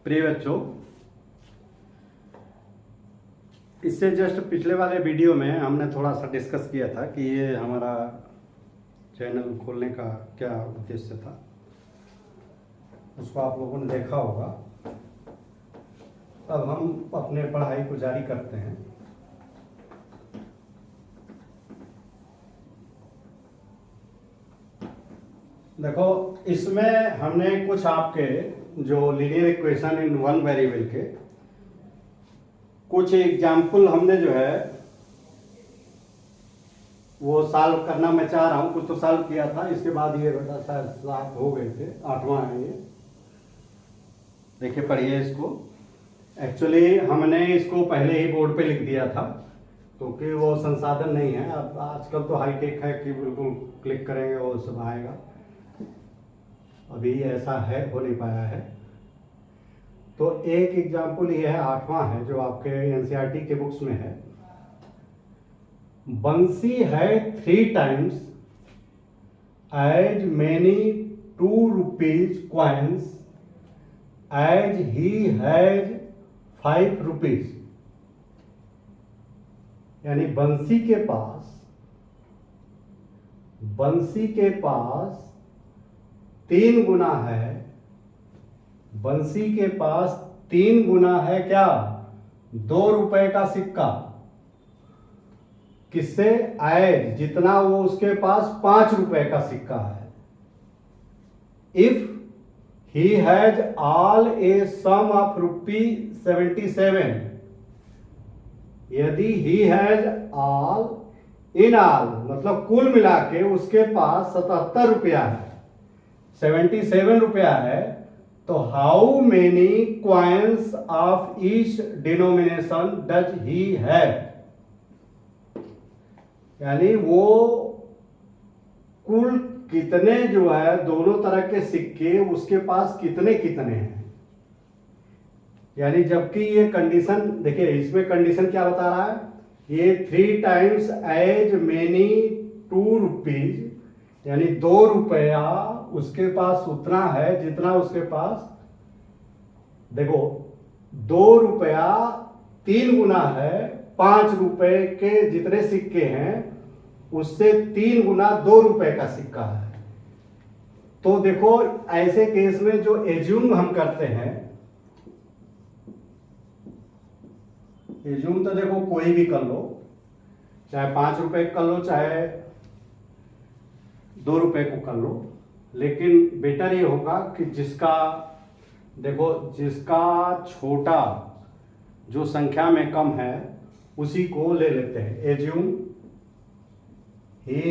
प्रिय बच्चों, इससे जस्ट पिछले वाले वीडियो में हमने थोड़ा सा डिस्कस किया था कि ये हमारा चैनल खोलने का क्या उद्देश्य था। उसको आप लोगों ने देखा होगा। अब हम अपने पढ़ाई को जारी करते हैं। देखो, इसमें हमने कुछ आपके जो linear equation in one variable के कुछ एग्जाम्पल हमने जो है वो सॉल्व करना मैं चाह रहा हूँ। कुछ तो सॉल्व किया था, इसके बाद ये बेटा शायद 7 हो गए थे, 8वां है ये। देखिए, पढ़िए इसको। एक्चुअली हमने इसको पहले ही बोर्ड पे लिख दिया था क्योंकि वो संसाधन नहीं है। अब आजकल तो हाईटेक है कि बिल्कुल क्लिक करेंगे वो सब आएगा। अभी ऐसा है, हो नहीं पाया है। तो एक एग्जाम्पल ये है, 8वां है, जो आपके एनसीईआरटी के बुक्स में है। बंसी है 3 times as many 2 rupees coins as he has 5 rupees। यानी बंसी के पास 3 गुना है। बंसी के पास 3 गुना है क्या? 2 रुपए का सिक्का। किससे? एज जितना वो उसके पास 5 रुपए का सिक्का है। If he has all a sum of ₹77, यदि he has all in all मतलब कुल मिला के उसके पास 77 रुपया है, 77 रुपया है, तो how many coins of each denomination does he have? यानी वो कुल कितने जो है दोनों तरह के सिक्के उसके पास कितने कितने हैं। यानी जबकि ये कंडीशन देखिए, इसमें कंडीशन क्या बता रहा है, ये 3 times एज मेनी 2 rupees, यानी 2 रुपया उसके पास उतना है जितना उसके पास, देखो 2 रुपया 3 गुना है 5 रुपए के जितने सिक्के हैं उससे 3 गुना 2 रुपए का सिक्का है। तो देखो, ऐसे केस में जो एज्यूम हम करते हैं, एज्यूम तो देखो कोई भी कर लो, चाहे 5 रुपए कर लो चाहे 2 रुपए को कर लो, लेकिन बेटर ये होगा कि जिसका देखो जिसका छोटा जो संख्या में कम है उसी को ले लेते हैं। Assume he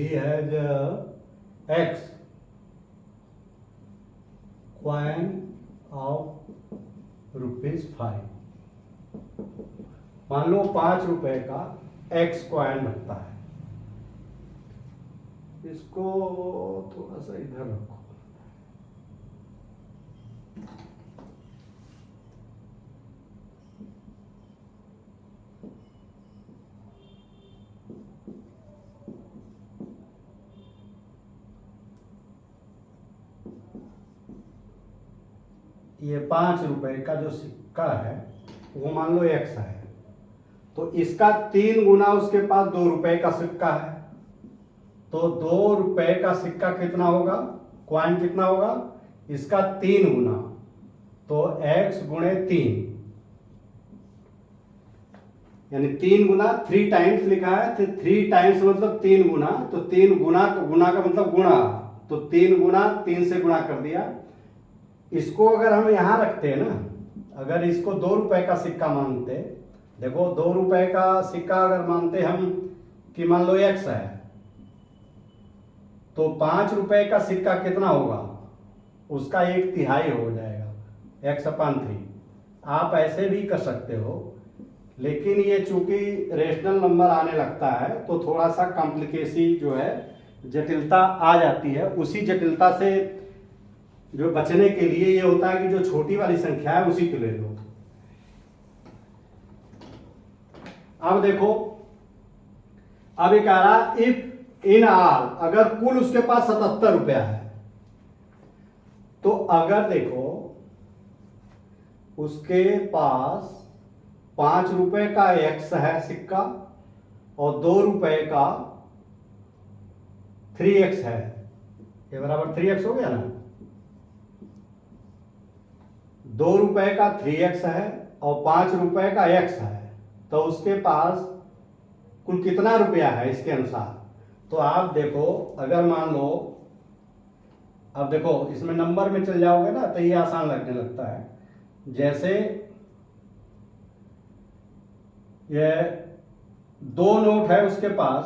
has X coin of ₹5। मान लो 5 रुपए का X कॉइन बनता है। इसको थोड़ा सा इधर रखो। ये 5 रुपए का जो सिक्का है वो मान लो X है, तो इसका 3 गुना उसके पास 2 रुपए का सिक्का है। तो 2 रुपए का सिक्का कितना होगा, क्वाइन कितना होगा, इसका 3 गुना, तो X गुणे 3, यानी 3 गुना 3 टाइम्स लिखा है, तो 3 टाइम्स मतलब 3 गुना, तो 3 गुना गुना का मतलब गुणा, तो 3 गुना 3 से गुणा कर दिया। इसको अगर हम यहां रखते हैं ना, अगर इसको 2 रुपए का सिक्का मानते, देखो 2 रुपए का सिक्का अगर मानते हम कि मान लो X है, तो 5 रुपए का सिक्का कितना होगा, उसका 1/3 हो जाएगा, X/3। आप ऐसे भी कर सकते हो, लेकिन ये चूंकि रेशनल नंबर आने लगता है तो थोड़ा सा कॉम्प्लिकेसी जो है, जटिलता आ जाती है। उसी जटिलता से जो बचने के लिए ये होता है कि जो छोटी वाली संख्या है उसी को ले लो। अब देखो, अब ये कह रहा इफ इन ऑल, अगर कुल उसके पास 77 रुपया है, तो अगर देखो उसके पास 5 रुपए का एक्स है सिक्का और 2 रुपए का 3x है, ये बराबर 3x हो गया ना। 2 रुपए का 3x है और 5 रुपए का x है, तो उसके पास कुल कितना रुपया है इसके अनुसार। तो आप देखो, अगर मान लो, अब देखो इसमें नंबर में चल जाओगे ना तो ये आसान लगने लगता है। जैसे ये 2 नोट है उसके पास,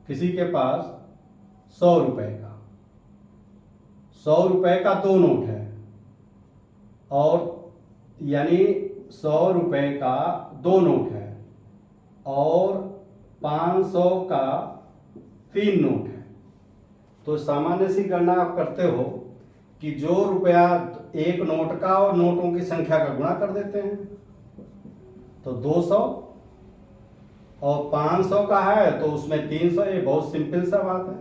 किसी के पास 100 रुपए का, 100 रुपए का 2 नोट है, और यानी 100 रुपए का 2 नोट है और 500 का 3 नोट है। तो सामान्य सी गणना आप करते हो कि जो रुपया एक नोट का और नोटों की संख्या का गुणा कर देते हैं, तो 200 और 500 का है तो उसमें 300, ये बहुत सिंपल सा बात है।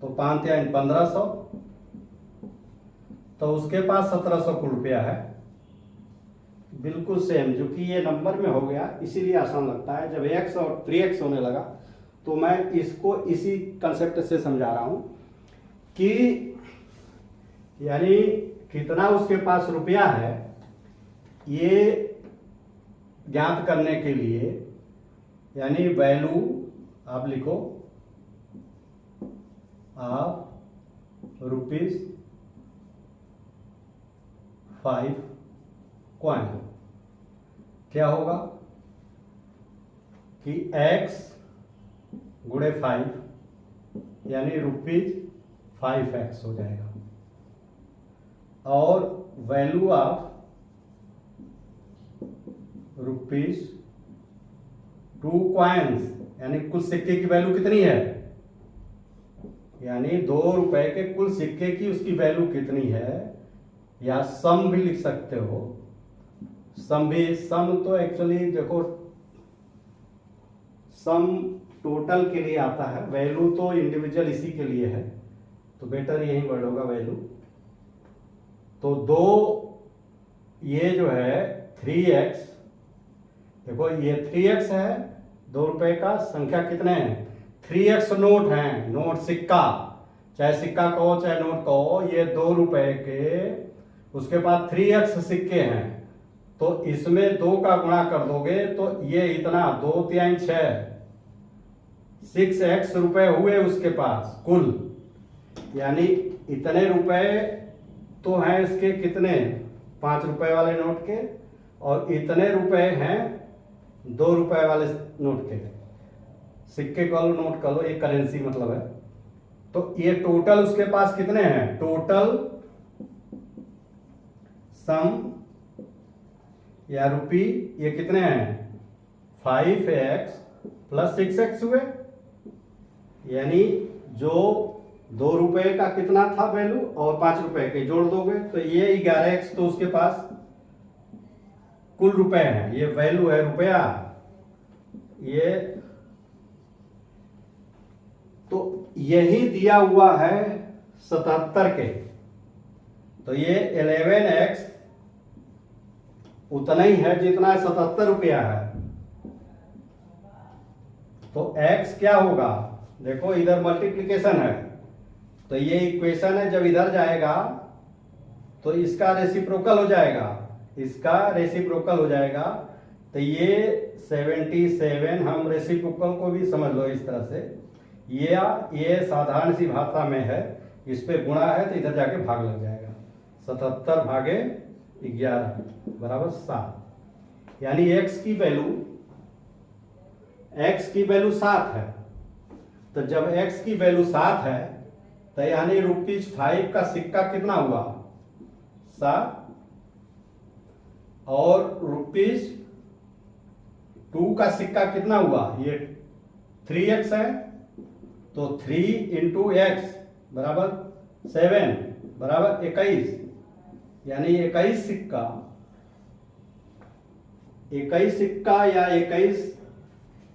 तो 5 या 1500, तो उसके पास 1700 कुल रुपया है। बिल्कुल सेम, जो कि ये नंबर में हो गया इसीलिए आसान लगता है। जब x और 3x होने लगा तो मैं इसको इसी कंसेप्ट से समझा रहा हूं कि यानी कितना उसके पास रुपया है, ये ज्ञात करने के लिए, यानी वैल्यू आप लिखो ऑफ ₹5 कॉइन। क्या होगा कि x गुणे 5 यानी ₹5x हो जाएगा, और वैल्यू ऑफ ₹2 कॉइन्स यानी कुल सिक्के की वैल्यू कितनी है, यानी 2 रुपए के कुल सिक्के की उसकी वैल्यू कितनी है, या सम भी लिख सकते हो। सम तो एक्चुअली देखो सम टोटल के लिए आता है, वैल्यू तो इंडिविजुअल इसी के लिए है, तो बेटर यही वर्ड होगा वैल्यू। तो 2 ये जो है 3x, देखो ये 3x है, 2 रुपए का संख्या कितने हैं, 3x नोट हैं, नोट सिक्का, चाहे सिक्का कहो चाहे नोट कहो, ये 2 रुपए के उसके पास 3x सिक्के हैं, तो इसमें 2 का गुणा कर दोगे तो ये इतना 2 3 6x रुपए हुए उसके पास कुल, यानी इतने रुपए तो हैं इसके कितने 5 रुपए वाले नोट के, और इतने रुपए हैं 2 रुपए वाले नोट के। सिक्के का लो नोट का लो, ये करेंसी मतलब है। तो ये टोटल उसके पास कितने हैं, टोटल सम या रुपी ये कितने हैं 5x प्लस 6x हुए, यानी जो 2 रुपए का कितना था वैल्यू और 5 रुपए के जोड़ दोगे तो ये 11x, तो उसके पास कुल रुपए हैं, ये वैल्यू है रुपया, ये तो यही दिया हुआ है 77 के, तो ये 11x उतना ही है जितना 77 रुपया है। तो x क्या होगा, देखो इधर मल्टीप्लिकेशन है, तो ये इक्वेशन है, जब इधर जाएगा तो इसका रेसिप्रोकल हो जाएगा, इसका रेसिप्रोकल हो जाएगा, तो ये 77, हम रेसिप्रोकल को भी समझ लो इस तरह से, ये साधारण सी भाषा में है, इस पे गुणा है तो इधर जाके भाग लग जाएगा, 77 भागे 11 बराबर 7, यानी x की वैल्यू 7 है। तो जब x की वैल्यू 7 है तो यानी ₹5 का सिक्का कितना हुआ 7, और ₹2 का सिक्का कितना हुआ, ये 3x है, तो 3 × x बराबर 7 बराबर 21, यानी 21 सिक्का या 21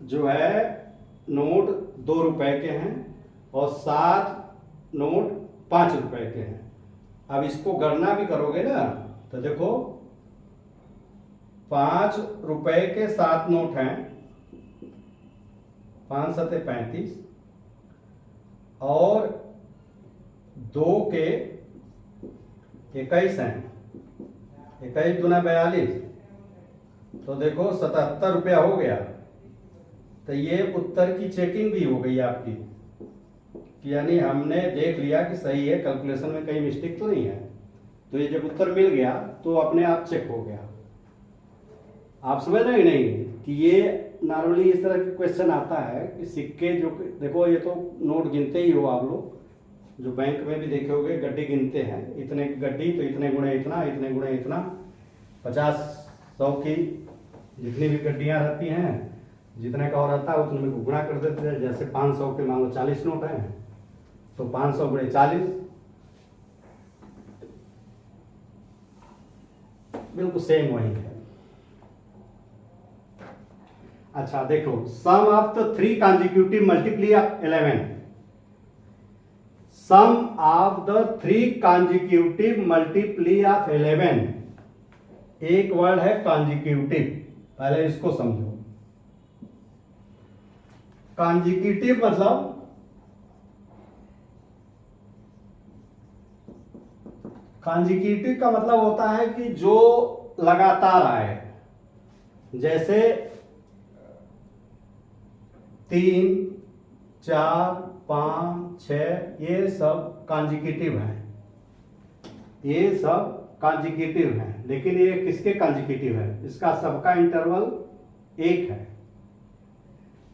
जो है नोट 2 रुपए के हैं और 7 नोट 5 रुपए के हैं। अब इसको गणना भी करोगे ना तो देखो 5 रुपए के 7 नोट हैं, 5 सत्ते 35 और 2 के 21 हैं, 21 दूना 42, तो देखो 77 रुपया हो गया। तो ये उत्तर की चेकिंग भी हो गई आपकी, यानी हमने देख लिया कि सही है, कैलकुलेशन में कहीं मिस्टेक तो नहीं है। तो ये जब उत्तर मिल गया तो अपने आप चेक हो गया। आप समझ रहे हैं नहीं कि ये नॉर्मली इस तरह के क्वेश्चन आता है कि सिक्के जो देखो ये तो नोट गिनते ही हो आप लोग, जो बैंक में भी देखे होगे गड्डी गिनते हैं, इतने गड्डी तो इतने गुणे इतना, इतने गुणे इतना, 50 100 की जितनी भी गड्डियां रहती हैं जितने का और रहता है उतने में गुणा कर देते हैं। जैसे 500 के मान लो 40 नोट हैं तो 500 गुणे 40, बिल्कुल सेम वही है। अच्छा देखो, sum of the 3 consecutive multiply of 11, sum of the 3 consecutive multiply of 11, एक वर्ड है कॉन्जिक्यूटिव, पहले इसको समझो। कॉन्जिक्यूटिव मतलब कॉन्जिक्यूटिव का मतलब होता है कि जो लगातार आए, जैसे 3 4 5 6 ये सब कॉन्जिक्यूटिव हैं, ये सब कॉन्जिक्यूटिव है। लेकिन ये किसके कॉन्जिक्यूटिव है? इसका सबका इंटरवल 1 है।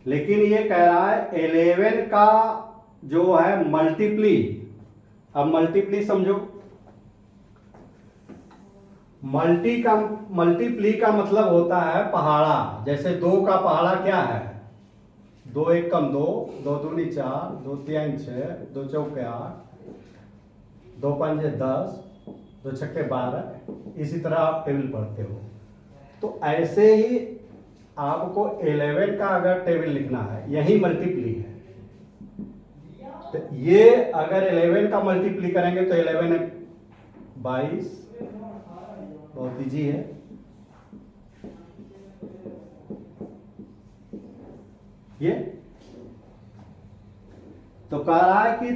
लेकिन ये कह रहा है 11 का जो है मल्टीप्ली। अब मल्टीप्ली समझो, मल्टीप्ली का मतलब होता है पहाड़ा। जैसे 2 का पहाड़ा क्या है? 2 1 कम 2, 2 दूनी 4, 2 3 6, 2 चौके 8, 2 5 10, 2 छक्के 12। इसी तरह आप टेबल पढ़ते हो। तो ऐसे ही आपको 11 का अगर टेबल लिखना है, यही मल्टीप्ली है। तो ये अगर 11 का मल्टीप्ली करेंगे तो 11 है 22, बहुत इजी है। ये तो कह रहा है कि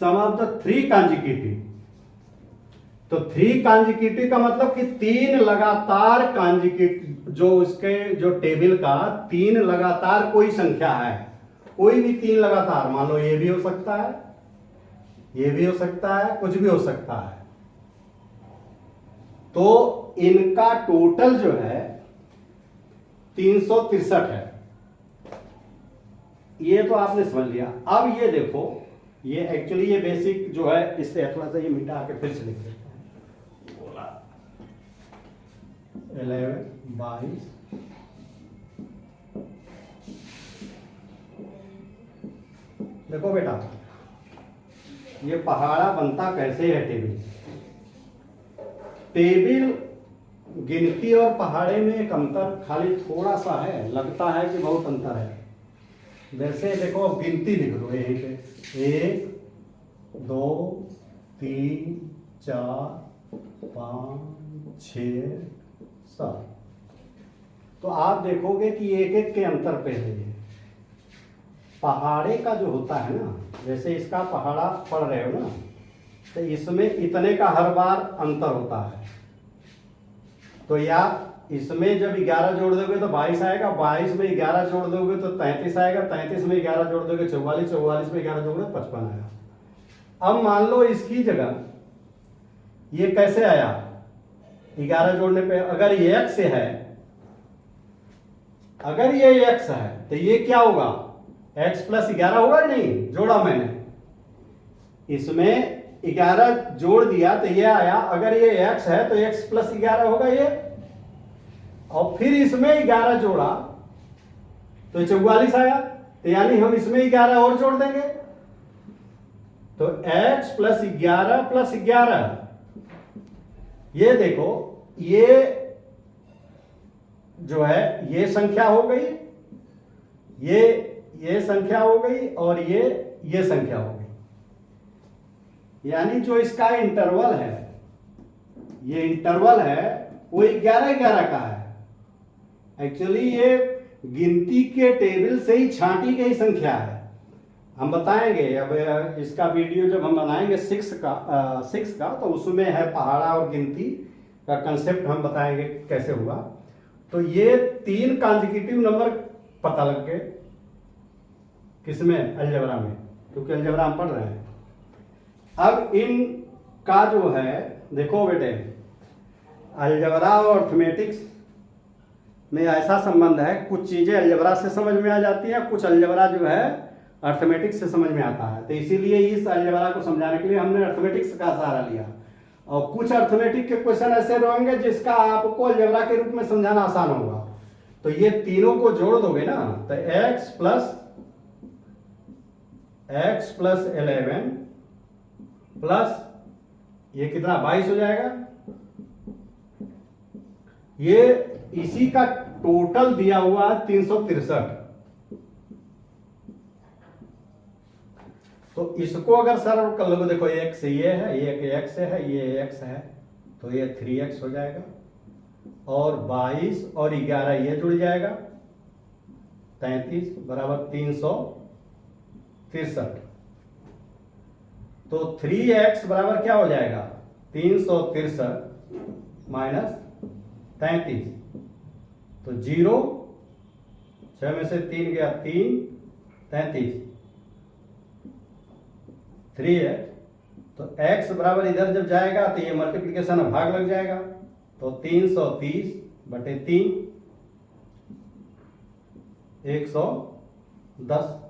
सम ऑफ द 3 consecutive, तो 3 consecutive का मतलब कि 3 लगातार consecutive, जो इसके जो टेबल का 3 लगातार कोई संख्या है, कोई भी 3 लगातार, मान लो ये भी हो सकता है, ये भी हो सकता है, कुछ भी हो सकता है। तो इनका टोटल जो है 363 है। ये तो आपने समझ लिया। अब ये देखो, ये एक्चुअली ये बेसिक जो है, इससे थोड़ा सा ये मिटा के फिर से लिख देते हैं। 11 22, देखो बेटा ये पहाड़ा बनता कैसे है? टेबल गिनती और पहाड़े में एक अंतर खाली थोड़ा सा है, लगता है कि बहुत अंतर है। वैसे देखो अब गिनती लिख लो यहीं पे, 1 2 3 4 5 6 7। तो आप देखोगे कि एक एक के अंतर पे है। ये पहाड़े का जो होता है ना, जैसे इसका पहाड़ा पढ़ रहे हो ना, तो इसमें इतने का हर बार अंतर होता है। तो या इसमें जब 11 जोड़ दोगे तो 22 आएगा, 22 में 11 जोड़ दोगे तो 33 आएगा, 33 में 11 जोड़ दोगे 44, 44 में 11 जोड़ोगे 55 आएगा। अब मान लो इसकी जगह ये कैसे आया? 11 जोड़ने पे अगर ये x है, अगर ये x है तो ये क्या होगा? x प्लस 11 होगा नहीं? जोड़ा मैंने, इसमें 11 जोड़ दिया तो ये आया। अगर ये x है तो x प्लस 11 होगा ये, और फिर इसमें 11 जोड़ा तो 44 आया। तो यानी हम इसमें 11 और जोड़ देंगे तो x प्लस 11 प्लस 11, ये देखो ये जो है ये संख्या हो गई, ये संख्या हो गई और ये संख्या हो गई। यानी जो इसका इंटरवल है, ये इंटरवल है वो 11-11 का है। एक्चुअली ये गिनती के टेबल से ही छांटी गई संख्या है। हम बताएंगे अब इसका वीडियो जब हम बनाएंगे 6 का तो उसमें है पहाड़ा और गिनती का कंसेप्ट हम बताएंगे कैसे हुआ। तो ये 3 कॉन्जिक्यूटिव नंबर पता लग गए, किसमें, अलजेब्रा में, क्योंकि अलजेब्रा हम पढ़ रहे हैं। अब इन का जो है, देखो बेटे, अलजेब्रा और अर्थमेटिक्स में ऐसा संबंध है, कुछ चीजें अलजेब्रा से समझ में आ जाती है, कुछ अलजेब्रा जो है अर्थमेटिक्स से समझ में आता है। तो इसीलिए इस अलजेब्रा को समझाने के लिए हमने अर्थमेटिक्स का सहारा लिया। और कुछ अर्थमेटिक के क्वेश्चन ऐसे रहेंगे जिसका आपको अलजेब्रा के रूप में समझाना आसान होगा। तो ये तीनों को जोड़ दोगे ना, तो x प्लस 11 प्लस ये कितना 22 हो जाएगा। ये इसी का टोटल दिया हुआ है 363। तो इसको अगर सर्व कर लो, देखो x ये है, ये x है, ये x है, तो ये 3x हो जाएगा और 22 और 11 ये जुड़ जाएगा, 33 बराबर 363। तो 3x बराबर क्या हो जाएगा, 363 माइनस 33, तो 0, 6 में से 3 गया 3, 33, 3x। तो x बराबर इधर जब जाएगा तो ये मल्टीप्लिकेशन भाग लग जाएगा, तो 330/3 110।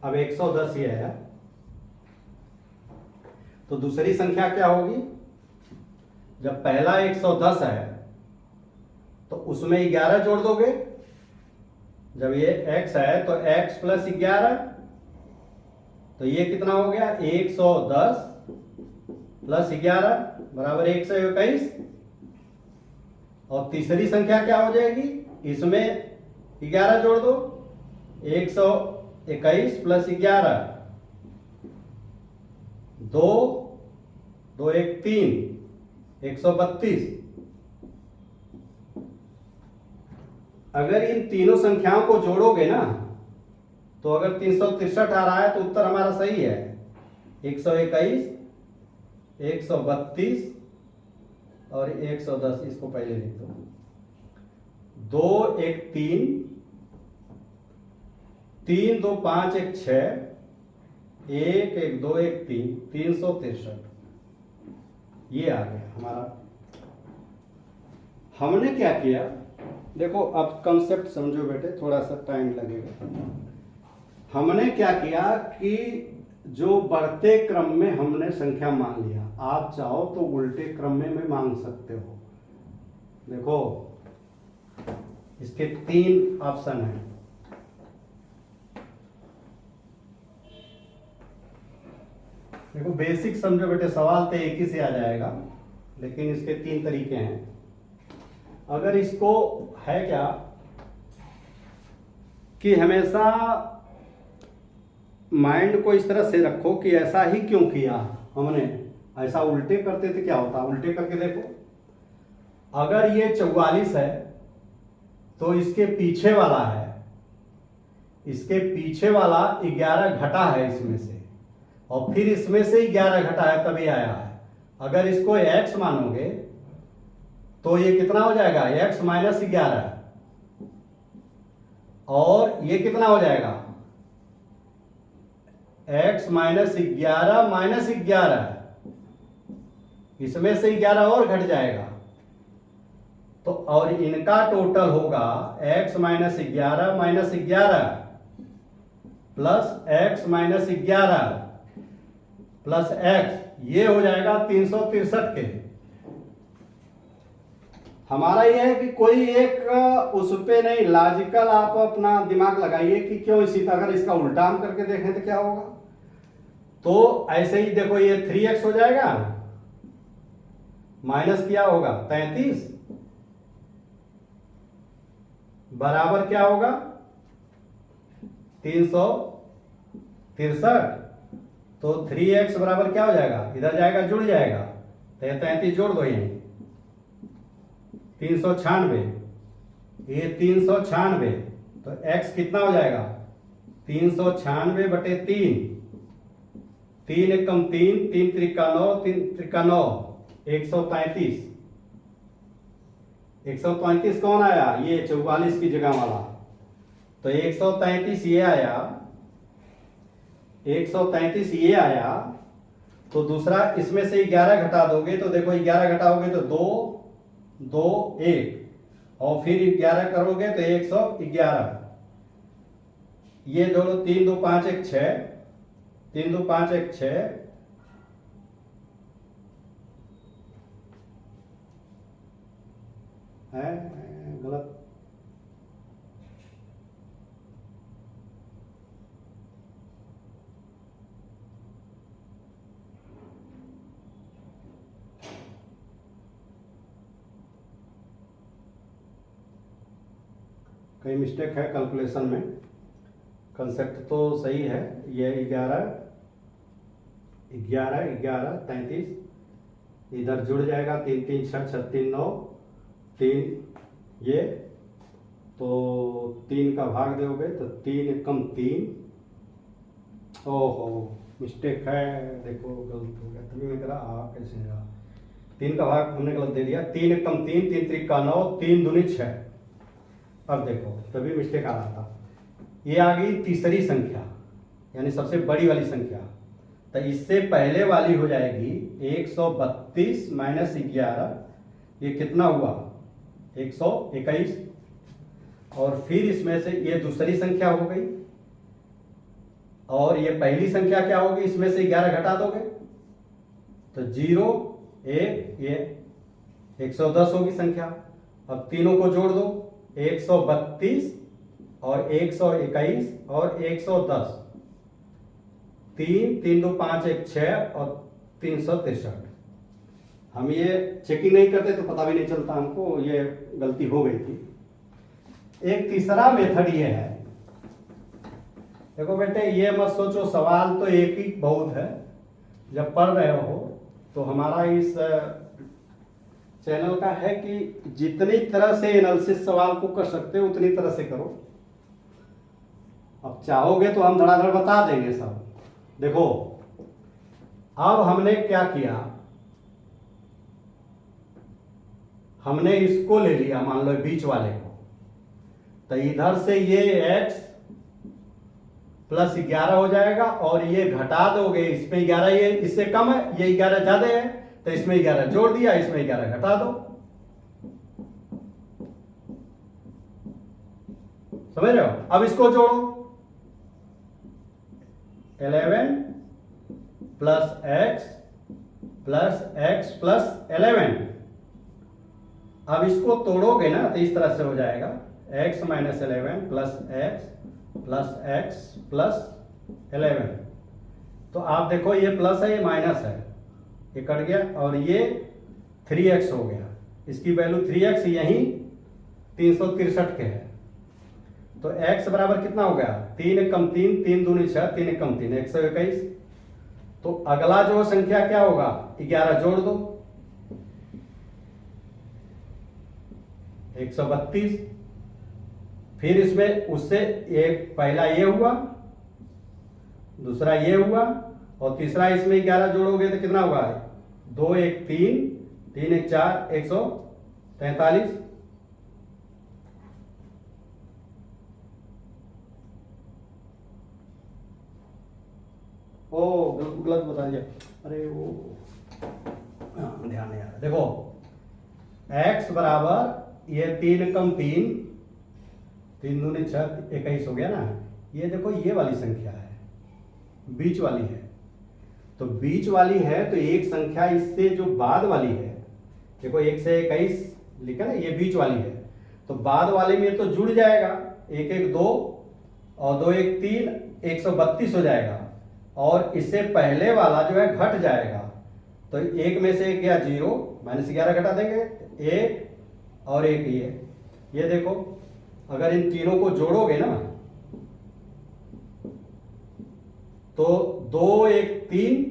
अब 110 ये है, तो दूसरी संख्या क्या होगी, जब पहला 110 है तो उसमें 11 जोड़ दोगे। जब ये x है तो x प्लस 11, तो ये कितना हो गया, 110 प्लस 11 बराबर 121। और तीसरी संख्या क्या हो जाएगी, इसमें 11 जोड़ दो, 121 प्लस 11, 2 2 1 3, 132। अगर इन तीनों संख्याओं को जोड़ोगे ना, तो अगर 363 आ रहा है तो उत्तर हमारा सही है। 121, 132 और 110, इसको पहले लिख दो। 2 1 3, 3 2 5 1 6, 1 1 2 1 3, 363 ये आ गया हमारा। हमने क्या किया, देखो अब कंसेप्ट समझो बेटे, थोड़ा सा टाइम लगेगा। हमने क्या किया कि जो बढ़ते क्रम में हमने संख्या मान लिया, आप चाहो तो उल्टे क्रम में मांग सकते हो। देखो इसके 3 ऑप्शन हैं। देखो बेसिक समझो बेटे, सवाल तो एक ही से आ जाएगा, लेकिन इसके 3 तरीके हैं। अगर इसको है क्या कि हमेशा माइंड को इस तरह से रखो कि ऐसा ही क्यों किया हमने, ऐसा उल्टे करते थे क्या होता, उल्टे करके देखो। अगर ये 44 है तो इसके पीछे वाला है, इसके पीछे वाला 11 घटा है इसमें से, और फिर इसमें से 11 घटा है तभी आया है। अगर इसको x मानोगे तो ये कितना हो जाएगा, x माइनस 11, और ये कितना हो जाएगा, x माइनस 11 माइनस 11, इसमें से 11 और घट जाएगा, तो और इनका टोटल होगा x minus 11 minus 11 plus x minus 11 plus x, ये हो जाएगा 363 के। हमारा यह है कि कोई एक उस पे नहीं, लॉजिकल आप अपना दिमाग लगाइए कि क्यों इसी तरह। अगर इसका उल्टा हम करके देखें तो क्या होगा, तो ऐसे ही देखो ये 3x हो जाएगा माइनस क्या होगा 33 बराबर क्या होगा 363। तो 3x बराबर क्या हो जाएगा, इधर जाएगा जुड़ जाएगा, तो ये 33 जोड़ दो यहीं 396, ये 396, तो x कितना हो जाएगा 396/3, 3 एकम 3, 3 त्रिका 9, 3 त्रिका 9, 135। 135 कौन आया, ये 44 की जगह वाला, तो 133 ये आया, 133 ये आया। तो दूसरा इसमें से 11 घटा दोगे तो देखो 11 घटाओगे तो 2 2 1, और फिर 11 करोगे तो 111, ये दोनों 3 2 5 1 6, 3 2 5 1 6, है गलत, कहीं मिस्टेक है कैलकुलेशन में, कंसेप्ट तो सही है। ये 11 11 11 33, इधर जुड़ जाएगा 3 3 6 6 3 9, 3 ये, तो 3 का भाग दोगे तो 3 एकम 3, ओहो मिस्टेक है, देखो गलत हो गया, तभी मैं कह रहा कैसे रहा, 3 का भाग हमने गलत दे दिया, 3 एकम 3, 3 त्रिका 9, 3 दूनी 6। अब देखो तभी मिस्टेक आ रहा था, ये आ गई तीसरी संख्या यानी सबसे बड़ी वाली संख्या, तो इससे पहले वाली हो जाएगी 132 माइनस 11, ये कितना हुआ 121, और फिर इसमें से ये दूसरी संख्या हो गई, और ये पहली संख्या क्या होगी, इसमें से 11 घटा दोगे तो 0 1, ये 110 होगी संख्या। अब तीनों को जोड़ दो, 132 और 121 और 110, 3 3 2 5 1 6 और 363। हम ये चेकिंग नहीं करते तो पता भी नहीं चलता हमको, ये गलती हो गई थी। एक तीसरा मेथड ये है, देखो बेटे ये मत सोचो सवाल तो एक ही बहुत है, जब पढ़ रहे हो तो हमारा इस चैनल का है कि जितनी तरह से एनालिसिस सवाल को कर सकते हो उतनी तरह से करो। अब चाहोगे तो हम धड़ाधड़ बता देंगे सब। देखो अब हमने क्या किया, हमने इसको ले लिया मान लो बीच वाले को, तो इधर से ये x प्लस 11 हो जाएगा, और ये घटा दोगे, इसमें 11 ये इससे कम है, ये 11 ज्यादा है, तो इसमें 11 जोड़ दिया, इसमें 11 घटा दो, समझ रहे हो। अब इसको जोड़ो, 11 प्लस x प्लस 11, अब इसको तोड़ोगे ना तो इस तरह से हो जाएगा x minus 11 plus x plus 11। तो आप देखो ये प्लस है ये माइनस है, ये कट गया, और ये 3x हो गया, इसकी वैल्यू 3x यहीं 363 के है, तो x बराबर कितना हो गया 3 एकम 3, 3 दूनी 6, 3 एकम 3 121। तो अगला जो संख्या क्या होगा 11 जोड़ दो 132, फिर इसमें उससे एक पहला ये हुआ, दूसरा ये हुआ, और तीसरा इसमें 11 जोड़ोगे तो कितना होगा 2 1 3, 3 1 4, 143। ओ गलत बता दिया, अरे वो ध्यान नहीं आ रहा। देखो x बराबर ये 3 एकम 3, 3 दूनी 6, 21 हो गया ना, ये देखो ये वाली संख्या है, बीच वाली है, तो बीच वाली है तो एक संख्या इससे जो बाद वाली है, देखो 1 से 21 लिखा ना, ये बीच वाली है, तो बाद वाले में तो जुड़ जाएगा 1 1 2 और 2 1 3, 132 हो जाएगा, और इससे पहले वाला जो है घट जाएगा, तो एक में से एक गया 0, -11 घटा देंगे, 1 और 1 ये देखो, अगर इन तीनों को जोड़ोगे ना तो 2 1 3,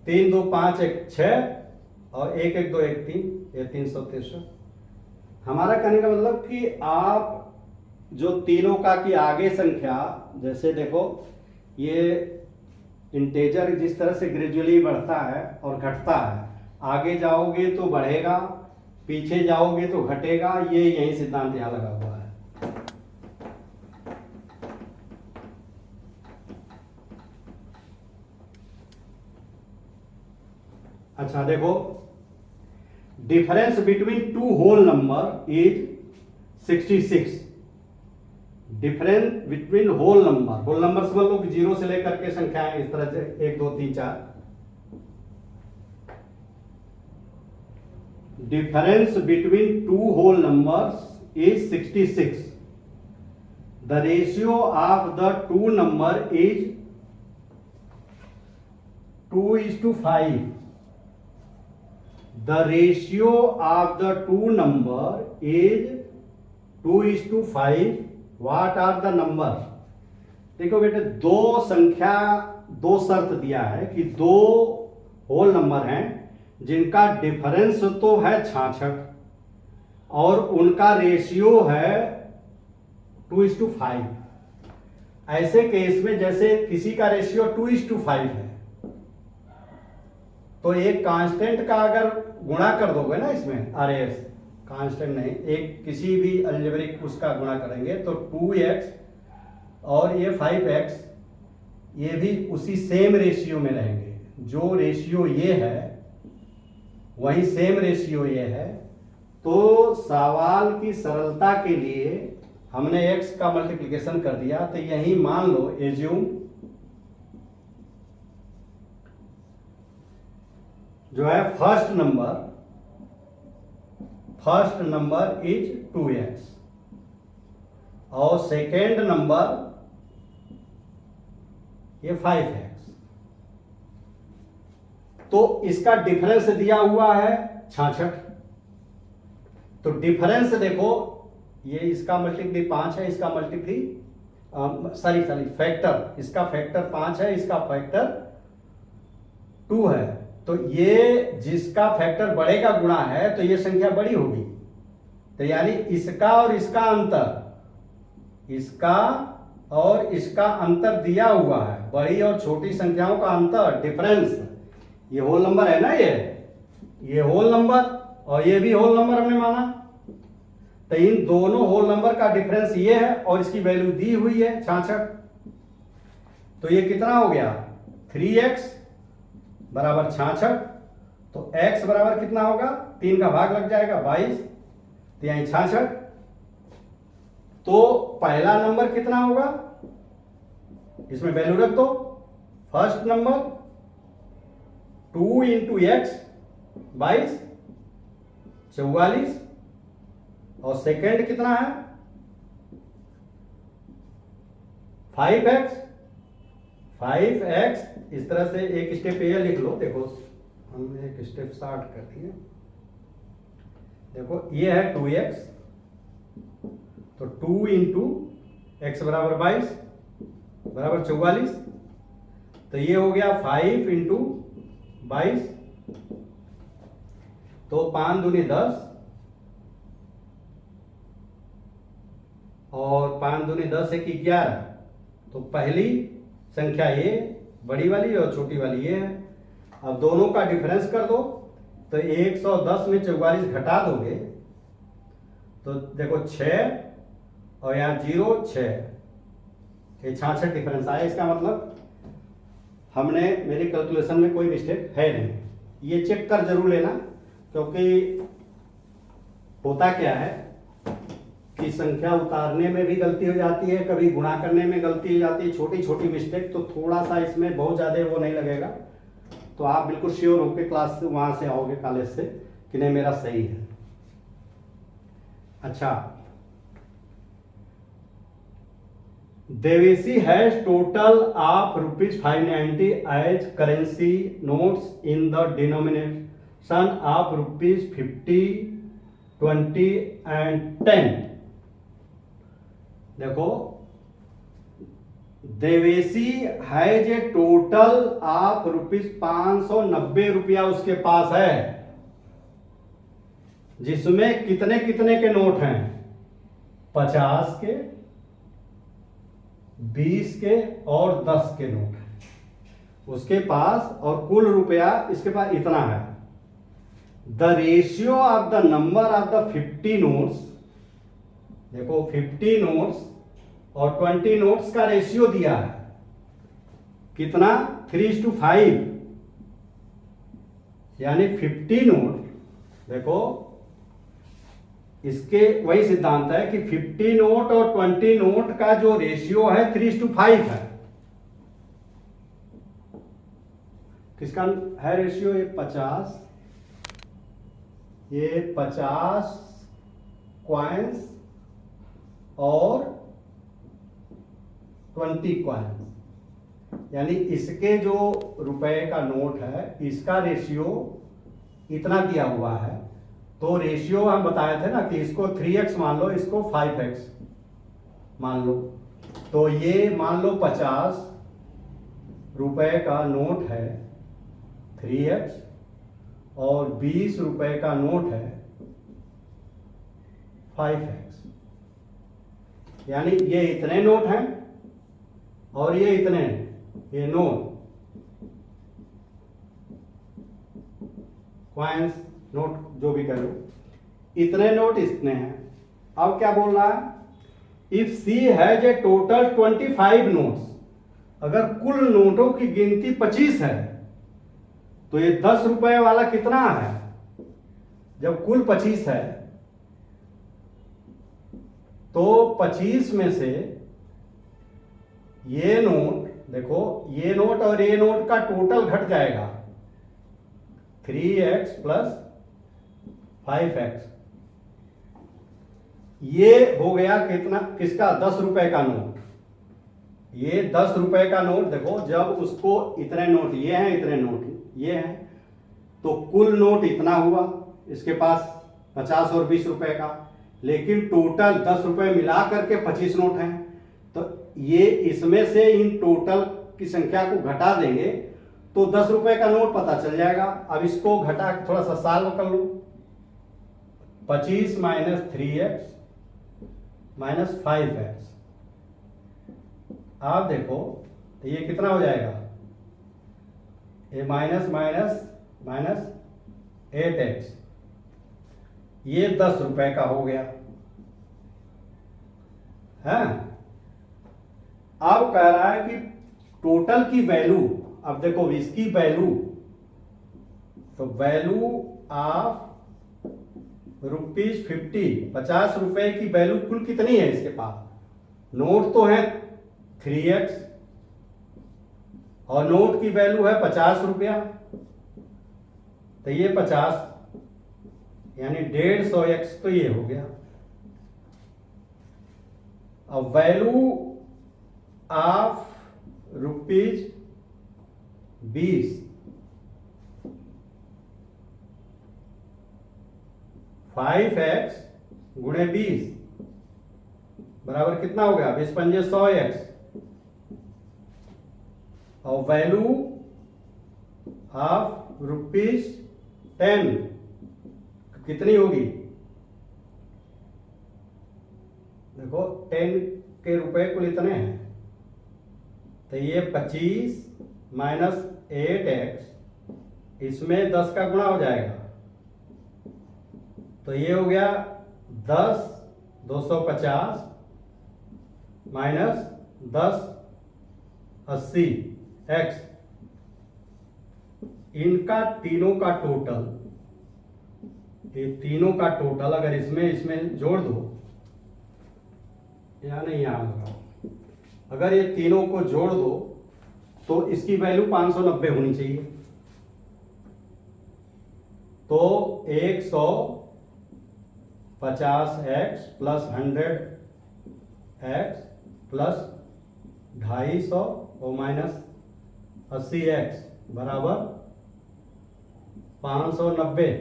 3 2 5 1 6 और 1 1 2 1 3, ये 363। हमारा कहने का मतलब कि आप जो तीनों का की आगे संख्या, जैसे देखो ये इंटेजर जिस तरह से ग्रेजुअली बढ़ता है और घटता है, आगे जाओगे तो बढ़ेगा, पीछे जाओगे तो घटेगा, ये यही सिद्धांत यहां लगा हुआ है। अच्छा देखो, difference between two whole number is 66। Difference between whole number समझ लो कि 0 से लेकर के संख्याएं इस तरह से 1 2 3 4। Difference between two whole numbers is 66। The ratio of the two number is 2:5। The ratio of the two number is 2:5। What are the number? देखो बेटे, दो शर्त दिया है कि 2 होल नंबर हैं जिनका डिफरेंस तो है 66 और उनका रेशियो है 2:5। ऐसे केस में जैसे किसी का रेशियो 2:5 है तो एक कांस्टेंट का अगर गुणा कर दोगे ना, इसमें RAS कांस्टेंट नहीं, एक किसी भी अलजेब्रिक उसका गुणा करेंगे तो 2x और ये 5x, ये भी उसी सेम रेशियो में रहेंगे। जो रेशियो ये है वही सेम रेशियो ये है। तो सवाल की सरलता के लिए हमने x का मल्टीप्लिकेशन कर दिया। तो यही मान लो, एज्यूम जो है फर्स्ट नंबर इज 2x और सेकेंड नंबर ये 5x। तो इसका डिफरेंस दिया हुआ है 66। तो डिफरेंस देखो, ये इसका मल्टीप्ली 5 है, इसका मल्टीप्ली फैक्टर, इसका फैक्टर 5 है, इसका फैक्टर 2 है। तो ये जिसका फैक्टर बड़े का गुणा है तो ये संख्या बड़ी होगी। तो यानी इसका और इसका अंतर दिया हुआ है, बड़ी और छोटी संख्याओं का अंतर, डिफरेंस। ये होल नंबर है ना, ये होल नंबर और ये भी होल नंबर हमने माना। तो इन दोनों होल नंबर का डिफरेंस ये है और इसकी वैल्यू दी हुई है 66। तो ये कितना हो गया? 3x बराबर 66। तो x बराबर कितना होगा? 3 का भाग लग जाएगा 22, तो यहीं 66। तो पहला नंबर कितना होगा, इसमें वैल्यू रख दो। फर्स्ट नंबर 2 इंटू एक्स 22 44, और सेकेंड कितना है 5x। इस तरह से एक स्टेप ये लिख लो। देखो हमने एक स्टेप स्टार्ट कर दिए। देखो ये है 2x, तो 2 इंटू एक्स बराबर 22 बराबर 44। तो ये हो गया 5 इंटू 22, तो 5 दूनी 10 और 5 दूनी 10 एक 11। तो पहली संख्या ये बड़ी वाली और छोटी वाली ये है। अब दोनों का डिफरेंस कर दो, तो 110 में 44 घटा दोगे तो देखो 6 और यहाँ 0 6, ये 66 डिफरेंस आया। इसका मतलब हमने, मेरी कैलकुलेशन में कोई मिस्टेक है नहीं। ये चेक कर जरूर लेना, क्योंकि होता क्या है कि संख्या उतारने में भी गलती हो जाती है, कभी गुणा करने में गलती हो जाती है, छोटी छोटी मिस्टेक। तो थोड़ा सा इसमें बहुत ज़्यादा वो नहीं लगेगा। तो आप बिल्कुल श्योर होकर क्लास से वहाँ से आओगे, कॉलेज से, कि नहीं मेरा सही है। अच्छा, Devesi has total of ₹590 as currency notes in the denomination of ₹50, 20 and 10। देखो, Devesi has a total of ₹590 उसके पास है, जिसमें कितने कितने के नोट हैं? 50 के, 20 के और 10 के नोट हैं उसके पास, और कुल रुपया इसके पास इतना है। The ratio of the number of the 50 notes, देखो 50 नोट्स और 20 नोट्स का रेशियो दिया है कितना? 3:5, यानी 50 नोट, देखो इसके वही सिद्धांत है कि 50 नोट और 20 नोट का जो रेशियो है 3:5 है। किसका है रेशियो? ये 50 कॉइन्स और 20 कॉइन्स, यानी इसके जो रुपए का नोट है इसका रेशियो इतना दिया हुआ है। तो रेशियो हम बताए थे ना कि इसको 3x मान लो, इसको 5x मान लो। तो ये मान लो 50 रुपए का नोट है 3x, और 20 रुपए का नोट है 5x, यानी ये इतने नोट हैं और ये इतने, ये नोट कॉइन्स, नोट जो भी करो, इतने नोट इतने हैं। अब क्या बोल रहा है? If she has a total 25 notes, अगर कुल नोटों की गिनती 25 है तो ये 10 रुपए वाला कितना है? जब कुल 25 है तो 25 में से ये नोट, देखो ये नोट और ये नोट का टोटल घट जाएगा 3x प्लस 5x। ये हो गया कितना? किसका? 10 रुपए का नोट। ये 10 रुपए का नोट, देखो जब उसको इतने नोट, ये हैं इतने नोट, ये हैं, तो कुल नोट इतना हुआ इसके पास 50 और 20 रुपए का, लेकिन टोटल 10 रुपए मिला करके 25 नोट हैं। तो ये इसमें से इन टोटल की संख्या को घटा देंगे तो 10 रुपए का नोट पता चल जाएगा। अब इसको घटा के थोड़ा सा सॉल्व कर लो। 25 माइनस 3x माइनस 5x, आप देखो तो ये कितना हो जाएगा? ये माइनस माइनस माइनस 8x, ये 10 रुपए का हो गया है। अब कह रहा है कि टोटल की वैल्यू, अब देखो इसकी वैल्यू, तो वैल्यू ऑफ ₹50, 50 रुपए की वैल्यू कुल कितनी है इसके पास? नोट तो है 3x और नोट की वैल्यू है 50 रुपया, तो ये 50 यानी 150x, तो ये हो गया। अब वैल्यू ऑफ ₹20, 5x गुणे 20 बराबर कितना हो गया? 20 पंजे 100x, और वैल्यू ऑफ ₹10 कितनी होगी? देखो 10 के रुपए कुल इतने हैं, तो ये 25 माइनस 8x, इसमें 10 का गुणा हो जाएगा, तो ये हो गया 10 250 माइनस 10 80 x। इनका तीनों का टोटल, ये तीनों का टोटल अगर इसमें जोड़ दो, या नहीं यहां लगाओ, अगर ये तीनों को जोड़ दो तो इसकी वैल्यू 590 होनी चाहिए। तो 150x प्लस 100x प्लस 250 और माइनस 80x बराबर 590।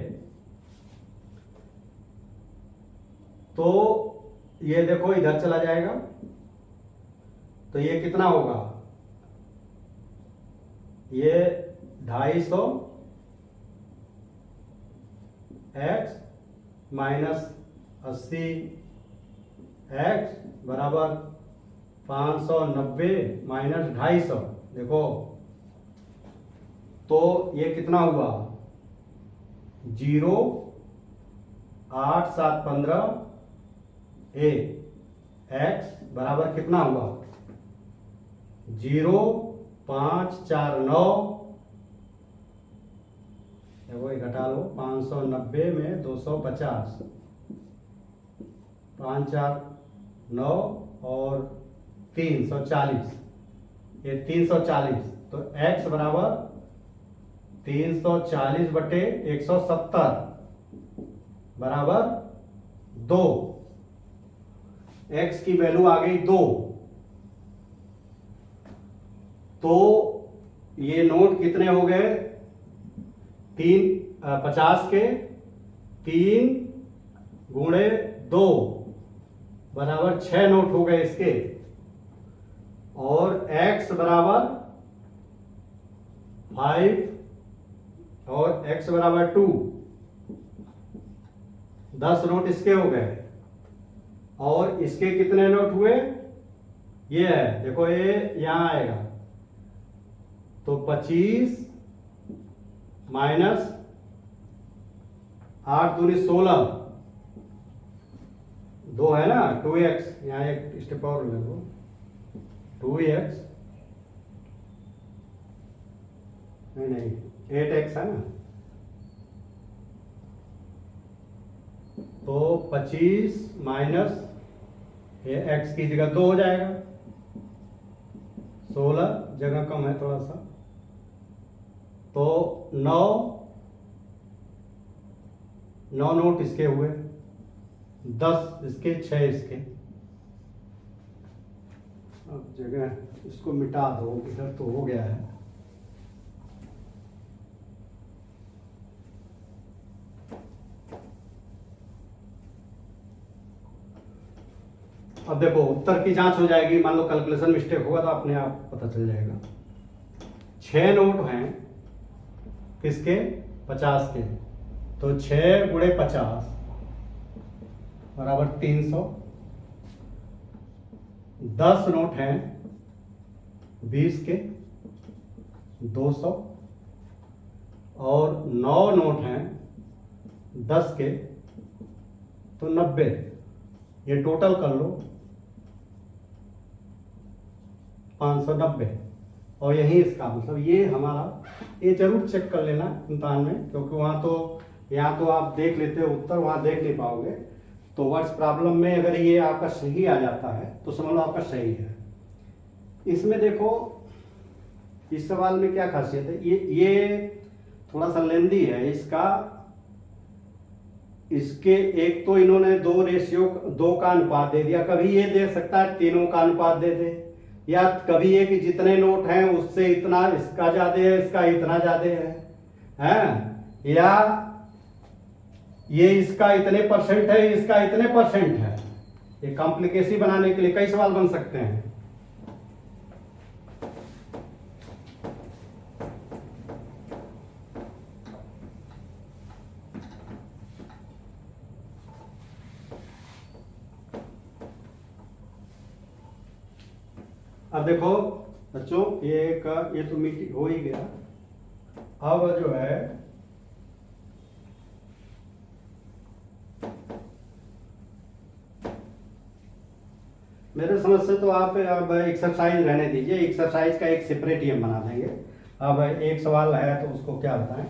तो ये देखो इधर चला जाएगा, तो ये कितना होगा, ये 250x माइनस 80x बराबर 590 माइनस 250। देखो तो ये कितना हुआ, 0 8 7 15 x बराबर कितना हुआ, 0 5 4 9। देखो ये घटा लो, 590 में 250, 5 4 9 और 340, ये 340। तो x बराबर 340 बटे 170 बराबर 2। x की वैल्यू आ गई 2। तो ये नोट कितने हो गए, 50 के 3 गुणे 2 बराबर 6 नोट हो गए इसके। और x बराबर 5 और x बराबर 2, 10 नोट इसके हो गए। और इसके कितने नोट हुए, ये है देखो, ये यहां आएगा, तो 25 माइनस 8 दूनी 16, 2 है ना, 2x, यहाँ एक स्टेप और ले लो, 2x नहीं 8x है ना, तो 25 माइनस ये x की जगह 2 हो जाएगा, 16 जगह कम है थोड़ा सा, तो 9 नोट इसके हुए, 10 इसके, 6 इसके। अब जगह इसको मिटा दो, इधर तो हो गया है। अब देखो उत्तर की जांच हो जाएगी, मान लो कैलकुलेशन मिस्टेक होगा तो अपने आप पता चल जाएगा। 6 नोट हैं किसके, 50 के, तो 6 गुणे 50 बराबर 300। 10 नोट हैं 20 के, 200। और 9 नोट हैं 10 के, तो 90। ये टोटल कर लो 590। और यही इसका मतलब, ये हमारा, ये जरूर चेक कर लेना इम्तहान में, क्योंकि वहाँ तो, यहाँ तो आप देख लेते हो उत्तर, वहाँ देख नहीं पाओगे। तो वर्ड्स प्रॉब्लम में अगर ये आपका सही आ जाता है तो समझ लो आपका सही है। इसमें देखो इस सवाल में क्या खासियत है, ये थोड़ा सा लेंदी है इसका। इसके एक तो इन्होंने 2 रेशियो 2 का अनुपात दे दिया, कभी ये दे सकता है तीनों का अनुपात दे दे, या कभी ये कि जितने नोट हैं उससे इतना इसका ज्यादा है, इसका इतना ज्यादा है, या ये इसका इतने परसेंट है, इसका इतने परसेंट है। ये कॉम्प्लिकेसी बनाने के लिए कई सवाल बन सकते हैं। अब देखो बच्चों, ये तो मीटिंग हो ही गया। अब जो है मेरे समझ से तो आप अब एक्सरसाइज रहने दीजिए, एक्सरसाइज का एक सेपरेट ही हम बना देंगे। अब एक सवाल है तो उसको क्या बताएं,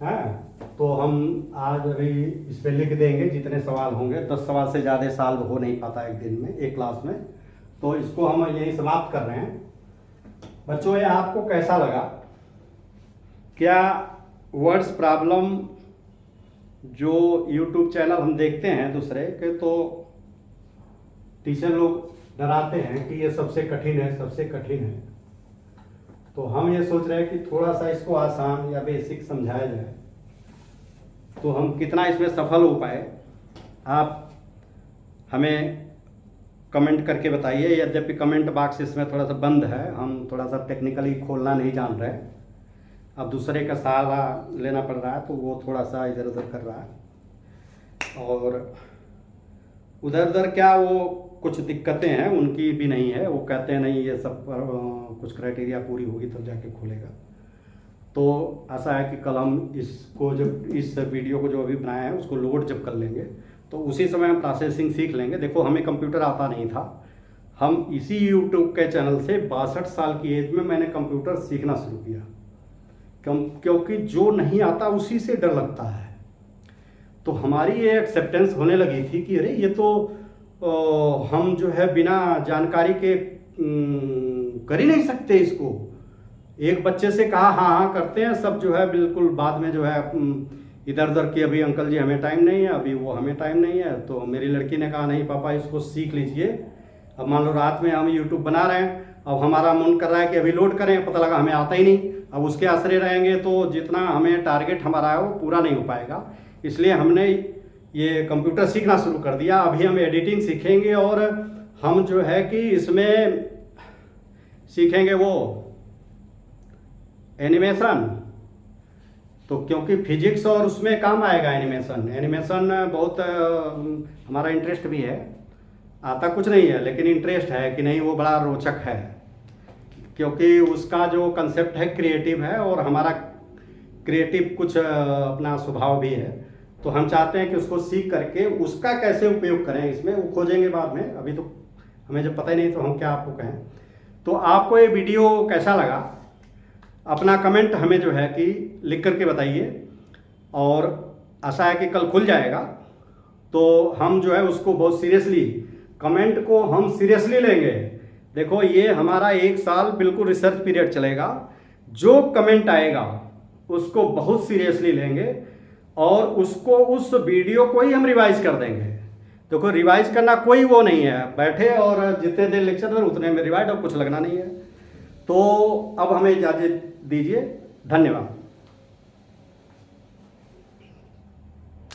हाँ, तो हम आज अभी इस पे लिख देंगे जितने सवाल होंगे। 10 सवाल से ज़्यादा सॉल्व हो नहीं पाता एक दिन में, एक क्लास में, तो इसको हम यही समाप्त कर रहे हैं। बच्चों ये आपको कैसा लगा, क्या वर्ड्स प्रॉब्लम जो यूट्यूब चैनल हम देखते हैं दूसरे के, तो टीचर लोग डराते हैं कि ये सबसे कठिन है, सबसे कठिन है। तो हम ये सोच रहे हैं कि थोड़ा सा इसको आसान या बेसिक समझाया जाए तो हम कितना इसमें सफल हो पाए। आप हमें कमेंट करके बताइए। यद्यपि कमेंट बॉक्स इसमें थोड़ा सा बंद है, हम थोड़ा सा टेक्निकली खोलना नहीं जान रहे। अब दूसरे का सहारा लेना पड़ रहा है तो वो थोड़ा सा इधर उधर कर रहा है, और उधर उधर क्या वो कुछ दिक्कतें हैं उनकी भी नहीं है। वो कहते हैं नहीं ये सब कुछ क्राइटेरिया पूरी होगी तब जाके खुलेगा। तो ऐसा है कि कल हम इसको जब इस वीडियो को जो अभी बनाया है उसको लोड जब कर लेंगे तो उसी समय हम प्रोसेसिंग सीख लेंगे। देखो हमें कंप्यूटर आता नहीं था, हम इसी यूट्यूब के चैनल से 62 साल की एज में मैंने कंप्यूटर सीखना शुरू किया, क्योंकि जो नहीं आता उसी से डर लगता है। तो हमारी ये एक्सेप्टेंस होने लगी थी कि अरे ये तो हम जो है बिना जानकारी के कर ही नहीं सकते इसको। एक बच्चे से कहा हाँ हाँ करते हैं सब, जो है बिल्कुल बाद में जो है इधर उधर की अभी अंकल जी हमें टाइम नहीं है, अभी वो हमें टाइम नहीं है। तो मेरी लड़की ने कहा नहीं पापा इसको सीख लीजिए। अब मान लो रात में हम यूट्यूब बना रहे हैं, अब हमारा मन कर रहा है कि अभी लोड करें, पता लगा हमें आता ही नहीं। अब उसके आश्रय रहेंगे तो जितना हमें टारगेट हमारा है वो पूरा नहीं हो पाएगा। इसलिए हमने ये कंप्यूटर सीखना शुरू कर दिया। अभी हम एडिटिंग सीखेंगे और हम जो है कि इसमें सीखेंगे वो एनिमेशन। तो क्योंकि फिजिक्स और उसमें काम आएगा एनिमेशन। एनिमेशन बहुत हमारा इंटरेस्ट भी है, आता कुछ नहीं है लेकिन इंटरेस्ट है कि नहीं वो बड़ा रोचक है, क्योंकि उसका जो कंसेप्ट है क्रिएटिव है और हमारा क्रिएटिव कुछ अपना स्वभाव भी है। तो हम चाहते हैं कि उसको सीख करके उसका कैसे उपयोग करें इसमें, वो खोजेंगे बाद में। अभी तो हमें जब पता ही नहीं तो हम क्या आपको कहें। तो आपको ये वीडियो कैसा लगा अपना कमेंट हमें जो है कि लिख करके बताइए, और आशा है कि कल खुल जाएगा तो हम जो है उसको बहुत सीरियसली, कमेंट को हम सीरियसली लेंगे। देखो ये हमारा 1 साल बिल्कुल रिसर्च पीरियड चलेगा। जो कमेंट आएगा उसको बहुत सीरियसली लेंगे और उसको उस वीडियो को ही हम रिवाइज कर देंगे। देखो रिवाइज करना कोई वो नहीं है, बैठे और जितने देर लेक्चर में उतने में रिवाइज, और कुछ लगना नहीं है। तो अब हमें इजाज़त दीजिए, धन्यवाद।